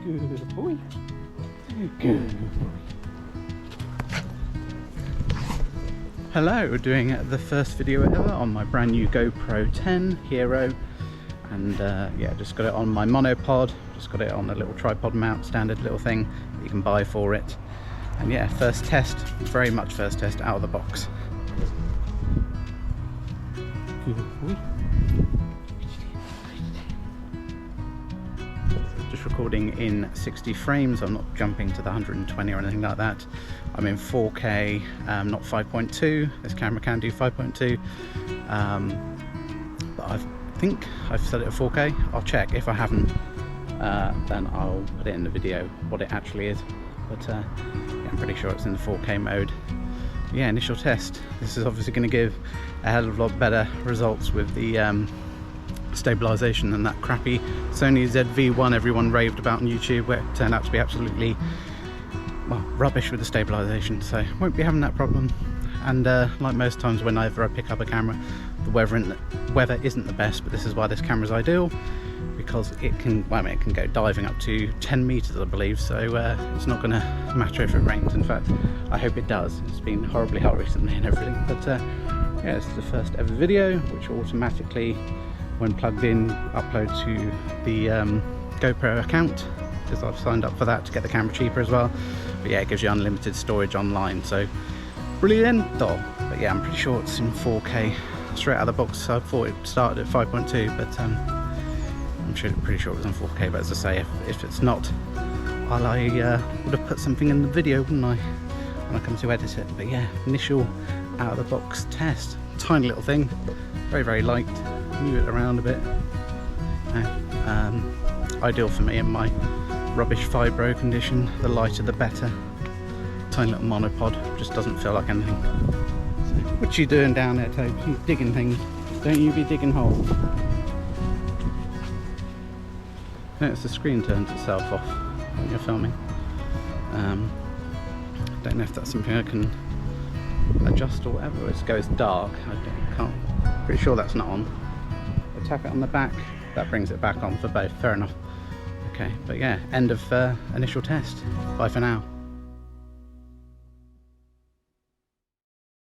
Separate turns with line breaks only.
Good boy. Good boy. Hello, we're doing the first video ever on my brand new GoPro 10 Hero, and yeah, just got it on my monopod, just got it on a little tripod mount, standard little thing that you can buy for it. And yeah, first test, very much first test out of the box. Good boy. Just recording in 60 frames, I'm not jumping to the 120 or anything like that. I'm in 4K, not 5.2. This camera can do 5.2, but I think I've set it at 4K. I'll check. If I haven't, then I'll put it in the video what it actually is. But yeah, I'm pretty sure it's in the 4K mode. Yeah, initial test. This is obviously going to give a hell of a lot better results with the stabilization than that crappy Sony ZV-1 everyone raved about on YouTube, where it turned out to be absolutely, well, rubbish with the stabilization. So won't be having that problem. And like most times whenever I pick up a camera, the weather isn't the best, but this is why this camera is ideal, because it can, well, I mean, it can go diving up to 10 meters, I believe, so it's not going to matter if it rains. In fact, I hope it does. It's been horribly hot recently and everything. But yeah, this is the first ever video, which automatically, when plugged in, upload to the GoPro account, because I've signed up for that to get the camera cheaper as well. But yeah, it gives you unlimited storage online, so brilliant. But yeah, I'm pretty sure it's in 4K straight out of the box. So I thought it started at 5.2, but I'm pretty sure it was on 4K. But as I say, if it's not, I would have put something in the video, wouldn't I, when I come to edit it. But yeah, initial out of the box test. Tiny little thing, very light. Move it around a bit. Ideal for me in my rubbish fibro condition. The lighter the better. Tiny little monopod, just doesn't feel like anything. So, what you doing down there, Toad? You digging things? Don't you be digging holes. Notice the screen turns itself off when you're filming. Don't know if that's something I can adjust or whatever. It goes dark. Pretty sure that's not on. Tap it on the back, that brings it back on for both. Fair enough. Okay, but yeah, end of initial test. Bye for now.